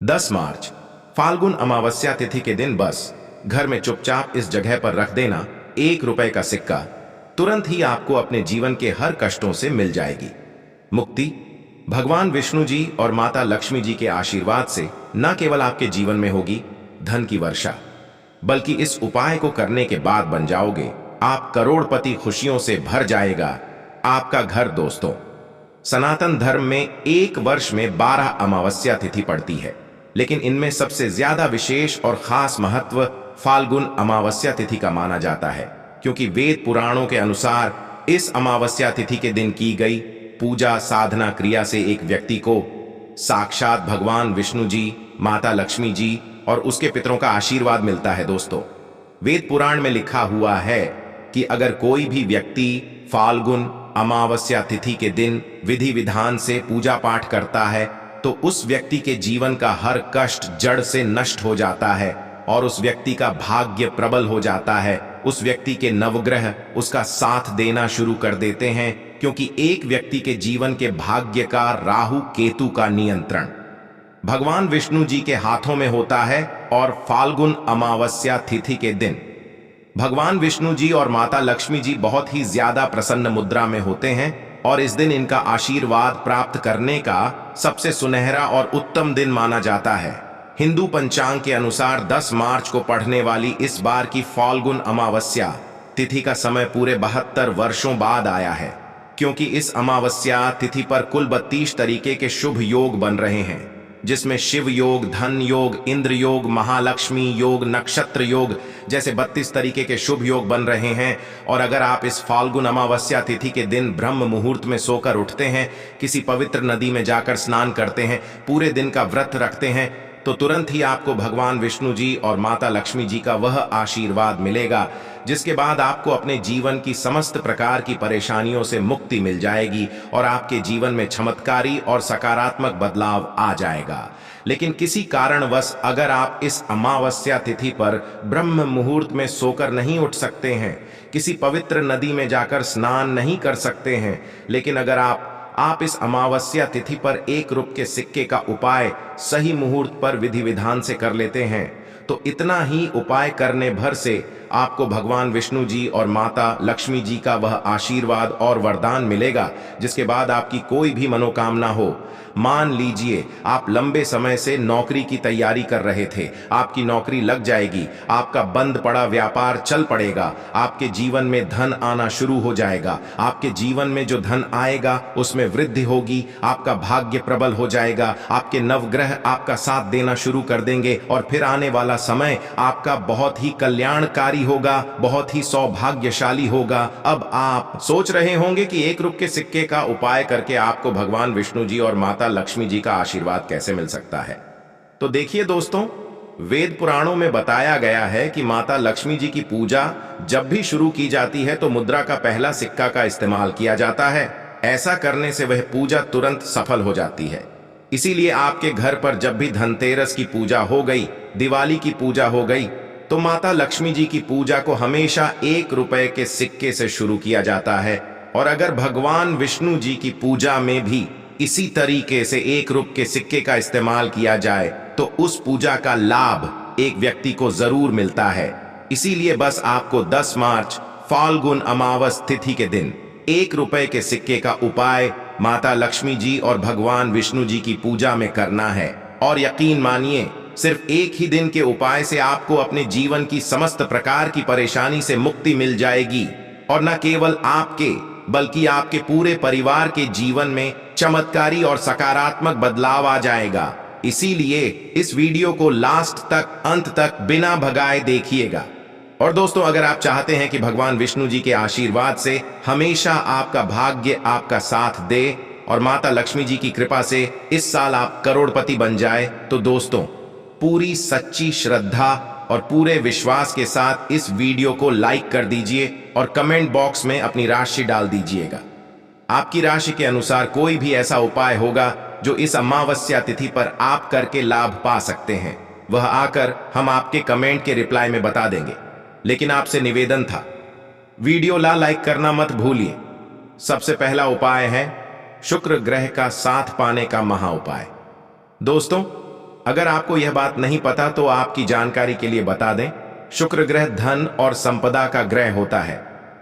10 मार्च फाल्गुन अमावस्या तिथि के दिन बस घर में चुपचाप इस जगह पर रख देना 1 रुपए का सिक्का तुरंत ही आपको अपने जीवन के हर कष्टों से मिल जाएगी मुक्ति। भगवान विष्णु जी और माता लक्ष्मी जी के आशीर्वाद से न केवल आपके जीवन में होगी धन की वर्षा, बल्कि इस उपाय को करने के बाद बन जाओगे आप करोड़पति। खुशियों से भर जाएगा आपका घर। दोस्तों, सनातन धर्म में एक वर्ष में 12 अमावस्या तिथि पड़ती है, लेकिन इनमें सबसे ज्यादा विशेष और खास महत्व फाल्गुन अमावस्या तिथि का माना जाता है, क्योंकि वेद पुराणों के अनुसार इस अमावस्या तिथि के दिन की गई पूजा साधना क्रिया से एक व्यक्ति को साक्षात भगवान विष्णु जी, माता लक्ष्मी जी और उसके पितरों का आशीर्वाद मिलता है। दोस्तों, वेद पुराण में लिखा हुआ है कि अगर कोई भी व्यक्ति फाल्गुन अमावस्या तिथि के दिन विधि विधान से पूजा पाठ करता है तो उस व्यक्ति के जीवन का हर कष्ट जड़ से नष्ट हो जाता है और उस व्यक्ति का भाग्य प्रबल हो जाता है। उस व्यक्ति के नवग्रह उसका साथ देना शुरू कर देते हैं, क्योंकि एक व्यक्ति के जीवन के भाग्य का राहु केतु का नियंत्रण भगवान विष्णु जी के हाथों में होता है। और फाल्गुन अमावस्या तिथि के दिन भगवान विष्णु जी और माता लक्ष्मी जी बहुत ही ज्यादा प्रसन्न मुद्रा में होते हैं और इस दिन इनका आशीर्वाद प्राप्त करने का सबसे सुनहरा और उत्तम दिन माना जाता है। हिंदू पंचांग के अनुसार 10 मार्च को पड़ने वाली इस बार की फाल्गुन अमावस्या तिथि का समय पूरे 72 वर्षों बाद आया है, क्योंकि इस अमावस्या तिथि पर कुल 32 तरीके के शुभ योग बन रहे हैं, जिसमें शिव योग, धन योग, इंद्र योग, महालक्ष्मी योग, नक्षत्र योग जैसे 32 तरीके के शुभ योग बन रहे हैं। और अगर आप इस फाल्गुन अमावस्या तिथि के दिन ब्रह्म मुहूर्त में सोकर उठते हैं, किसी पवित्र नदी में जाकर स्नान करते हैं, पूरे दिन का व्रत रखते हैं, तो तुरंत ही आपको भगवान विष्णु जी और माता लक्ष्मी जी का वह आशीर्वाद मिलेगा, जिसके बाद आपको अपने जीवन की समस्त प्रकार की परेशानियों से मुक्ति मिल जाएगी और आपके जीवन में चमत्कारी और सकारात्मक बदलाव आ जाएगा। लेकिन किसी कारणवश अगर आप इस अमावस्या तिथि पर ब्रह्म मुहूर्त में सोकर नहीं उठ सकते हैं, किसी पवित्र नदी में जाकर स्नान नहीं कर सकते हैं, लेकिन अगर आप इस अमावस्या तिथि पर 1 रुपए के सिक्के का उपाय सही मुहूर्त पर विधि विधान से कर लेते हैं, तो इतना ही उपाय करने भर से आपको भगवान विष्णु जी और माता लक्ष्मी जी का वह आशीर्वाद और वरदान मिलेगा, जिसके बाद आपकी कोई भी मनोकामना हो। मान लीजिए आप लंबे समय से नौकरी की तैयारी कर रहे थे, आपकी नौकरी लग जाएगी, आपका बंद पड़ा व्यापार चल पड़ेगा, आपके जीवन में धन आना शुरू हो जाएगा, आपके जीवन में जो धन आएगा उसमें वृद्धि होगी, आपका भाग्य प्रबल हो जाएगा, आपके नवग्रह आपका साथ देना शुरू कर देंगे और फिर आने वाला समय आपका बहुत ही कल्याणकारी होगा, बहुत ही सौभाग्यशाली होगा। अब आप सोच रहे होंगे कि 1 रुपए के सिक्के का उपाय करके आपको भगवान विष्णु जी और माता लक्ष्मी जी का आशीर्वाद कैसे मिल सकता है। तो देखिए दोस्तों, वेद पुराणों में बताया गया है कि माता लक्ष्मी जी की पूजा जब भी शुरू की जाती है तो मुद्रा का पहला सिक्का का इस्तेमाल किया जाता है। ऐसा करने से वह पूजा तुरंत सफल हो जाती है। इसीलिए आपके घर पर जब भी धनतेरस की पूजा हो गई, दिवाली की पूजा हो गई, तो माता लक्ष्मी जी की पूजा को हमेशा 1 रुपए के सिक्के से शुरू किया जाता है। और अगर भगवान विष्णु जी की पूजा में भी इसी तरीके से 1 रुपए के सिक्के का इस्तेमाल किया जाए तो उस पूजा का लाभ एक व्यक्ति को जरूर मिलता है। इसीलिए बस आपको 10 मार्च फाल्गुन अमावस तिथि के दिन 1 रुपए के सिक्के का उपाय माता लक्ष्मी जी और भगवान विष्णु जी की पूजा में करना है। और यकीन मानिए, सिर्फ एक ही दिन के उपाय से आपको अपने जीवन की समस्त प्रकार की परेशानी से मुक्ति मिल जाएगी और न केवल आपके बल्कि आपके पूरे परिवार के जीवन में चमत्कारी और सकारात्मक बदलाव आ जाएगा। इसीलिए इस वीडियो को लास्ट तक, अंत तक बिना भगाए देखिएगा। और दोस्तों, अगर आप चाहते हैं कि भगवान विष्णु जी के आशीर्वाद से हमेशा आपका भाग्य आपका साथ दे और माता लक्ष्मी जी की कृपा से इस साल आप करोड़पति बन जाए, तो दोस्तों, पूरी सच्ची श्रद्धा और पूरे विश्वास के साथ इस वीडियो को लाइक कर दीजिए और कमेंट बॉक्स में अपनी राशि डाल दीजिएगा। आपकी राशि के अनुसार कोई भी ऐसा उपाय होगा जो इस अमावस्या तिथि पर आप करके लाभ पा सकते हैं, वह आकर हम आपके कमेंट के रिप्लाई में बता देंगे। लेकिन आपसे निवेदन था, वीडियो लाइक करना मत भूलिए। सबसे पहला उपाय है शुक्र ग्रह का साथ पाने का महा उपाय। दोस्तों, अगर आपको यह बात नहीं पता तो आपकी जानकारी के लिए बता दें, शुक्र ग्रह धन और संपदा का ग्रह होता है।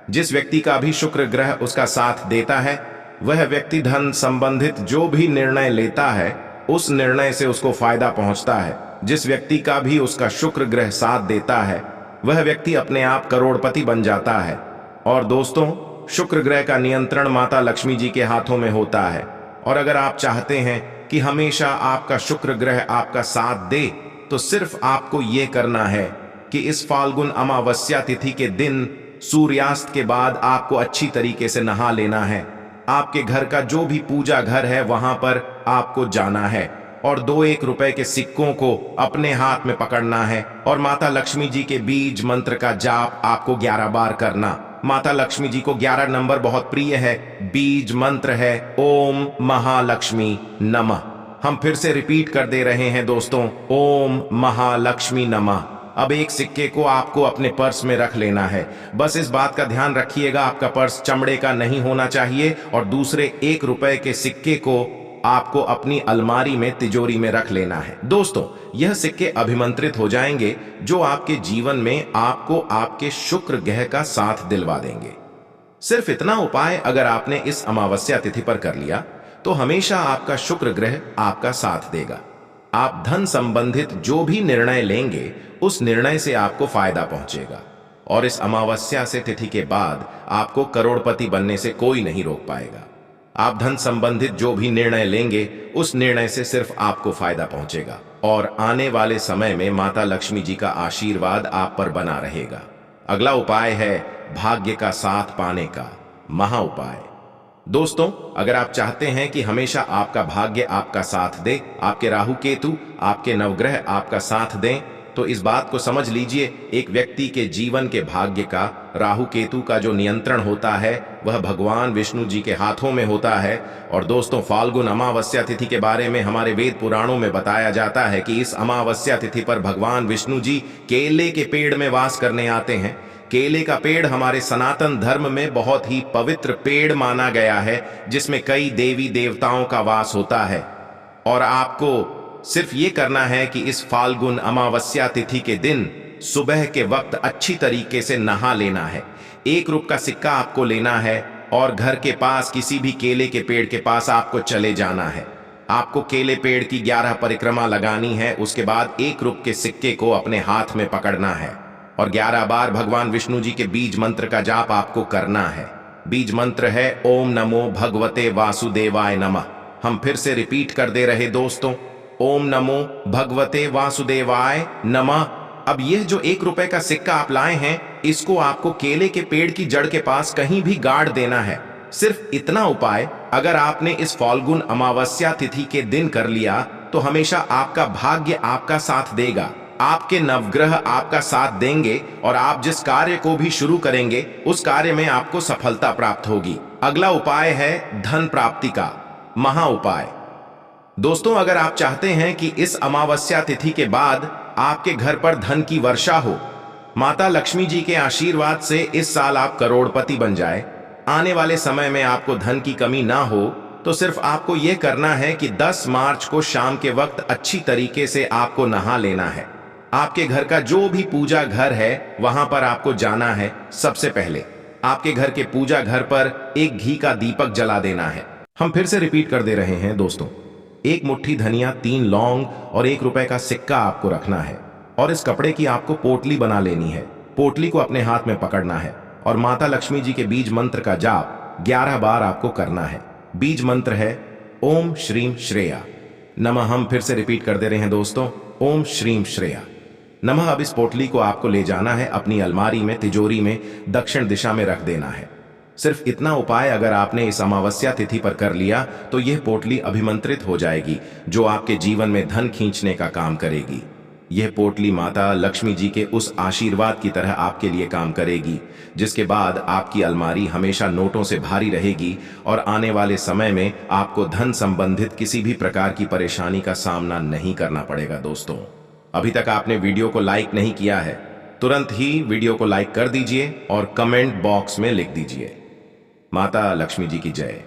जिस व्यक्ति का भी शुक्र ग्रह उसका साथ देता है, वह व्यक्ति धन संबंधित जो भी निर्णय लेता है उस निर्णय से उसको फायदा पहुंचता है। जिस व्यक्ति का भी उसका शुक्र ग्रह साथ देता है, वह व्यक्ति अपने आप करोड़पति बन जाता है। और दोस्तों, शुक्र ग्रह का नियंत्रण माता लक्ष्मी जी के हाथों में होता है। और अगर आप चाहते हैं कि हमेशा आपका शुक्र ग्रह आपका साथ दे, तो सिर्फ आपको यह करना है कि इस फाल्गुन अमावस्या तिथि के दिन सूर्यास्त के बाद आपको अच्छी तरीके से नहा लेना है। आपके घर का जो भी पूजा घर है वहां पर आपको जाना है और 2-1 रुपए के सिक्कों को अपने हाथ में पकड़ना है और माता लक्ष्मी जी के बीज मंत्र का जाप आपको 11 बार करना। माता लक्ष्मी जी को 11 नंबर बहुत प्रिय है। बीज मंत्र है ओम महालक्ष्मी नमः। हम फिर से रिपीट कर दे रहे हैं दोस्तों, ओम महालक्ष्मी नमः। अब एक सिक्के को आपको अपने पर्स में रख लेना है। बस इस बात का ध्यान रखिएगा, आपका पर्स चमड़े का नहीं होना चाहिए। और दूसरे 1 रुपए के सिक्के को आपको अपनी अलमारी में तिजोरी में रख लेना है। दोस्तों, यह सिक्के अभिमंत्रित हो जाएंगे जो आपके जीवन में आपको आपके शुक्र ग्रह का साथ दिलवा देंगे। सिर्फ इतना उपाय अगर आपने इस अमावस्या तिथि पर कर लिया तो हमेशा आपका शुक्र ग्रह आपका साथ देगा। आप धन संबंधित जो भी निर्णय लेंगे उस निर्णय से आपको फायदा पहुंचेगा और इस अमावस्या से तिथि के बाद आपको करोड़पति बनने से कोई नहीं रोक पाएगा। आप धन संबंधित जो भी निर्णय लेंगे उस निर्णय से सिर्फ आपको फायदा पहुंचेगा और आने वाले समय में माता लक्ष्मी जी का आशीर्वाद आप पर बना रहेगा। अगला उपाय है भाग्य का साथ पाने का महा उपाय। दोस्तों, अगर आप चाहते हैं कि हमेशा आपका भाग्य आपका साथ दे, आपके राहु केतु आपके नवग्रह आपका साथ दें, तो इस बात को समझ लीजिए, एक व्यक्ति के जीवन के भाग्य का राहु केतु का जो नियंत्रण होता है वह भगवान विष्णु जी के हाथों में होता है। और दोस्तों, फाल्गुन अमावस्या तिथि के बारे में हमारे वेद पुराणों में बताया जाता है कि इस अमावस्या तिथि पर भगवान विष्णु जी केले के पेड़ में वास करने आते हैं। केले का पेड़ हमारे सनातन धर्म में बहुत ही पवित्र पेड़ माना गया है, जिसमें कई देवी देवताओं का वास होता है। और आपको सिर्फ ये करना है कि इस फाल्गुन अमावस्या तिथि के दिन सुबह के वक्त अच्छी तरीके से नहा लेना है। 1 रुपए का सिक्का आपको लेना है और घर के पास किसी भी केले के पेड़ के पास आपको चले जाना है। आपको केले पेड़ की 11 परिक्रमा लगानी है। उसके बाद 1 रुपए के सिक्के को अपने हाथ में पकड़ना है और 11 बार भगवान विष्णु जी के बीज मंत्र का जाप आपको करना है। बीज मंत्र है ओम नमो भगवते वासुदेवाय नमः। हम फिर से रिपीट कर दे रहे दोस्तों, ओम नमो भगवते वासुदेवाय नमः। अब यह जो 1 रुपए का सिक्का आप लाए हैं, इसको आपको केले के पेड़ की जड़ के पास कहीं भी गाड़ देना है। सिर्फ इतना उपाय अगर आपने इस फाल्गुन अमावस्या तिथि के दिन कर लिया तो हमेशा आपका भाग्य आपका साथ देगा, आपके नवग्रह आपका साथ देंगे और आप जिस कार्य को भी शुरू करेंगे उस कार्य में आपको सफलता प्राप्त होगी। अगला उपाय है धन प्राप्ति का महा उपाय। दोस्तों, अगर आप चाहते हैं कि इस अमावस्या तिथि के बाद आपके घर पर धन की वर्षा हो, माता लक्ष्मी जी के आशीर्वाद से इस साल आप करोड़पति बन जाए, आने वाले समय में आपको धन की कमी ना हो, तो सिर्फ आपको यह करना है कि 10 मार्च को शाम के वक्त अच्छी तरीके से आपको नहा लेना है। आपके घर का जो भी पूजा घर है वहां पर आपको जाना है। सबसे पहले आपके घर के पूजा घर पर एक घी का दीपक जला देना है। हम फिर से रिपीट कर दे रहे हैं दोस्तों, 1 मुट्ठी धनिया, 3 लौंग और 1 रुपए का सिक्का आपको रखना है और इस कपड़े की आपको पोटली बना लेनी है। पोटली को अपने हाथ में पकड़ना है और माता लक्ष्मी जी के बीज मंत्र का जाप 11 बार आपको करना है। बीज मंत्र है ओम श्रीम श्रेया नमः। हम फिर से रिपीट कर दे रहे हैं दोस्तों, ओम श्रीम श्रेया नमः। अब इस पोटली को आपको ले जाना है अपनी अलमारी में, तिजोरी में दक्षिण दिशा में रख देना है। सिर्फ इतना उपाय अगर आपने इस अमावस्या तिथि पर कर लिया तो यह पोटली अभिमंत्रित हो जाएगी, जो आपके जीवन में धन खींचने का काम करेगी। यह पोटली माता लक्ष्मी जी के उस आशीर्वाद की तरह आपके लिए काम करेगी, जिसके बाद आपकी अलमारी हमेशा नोटों से भारी रहेगी और आने वाले समय में आपको धन संबंधित किसी भी प्रकार की परेशानी का सामना नहीं करना पड़ेगा। दोस्तों, अभी तक आपने वीडियो को लाइक नहीं किया है, तुरंत ही वीडियो को लाइक कर दीजिए और कमेंट बॉक्स में लिख दीजिए, माता लक्ष्मी जी की जय।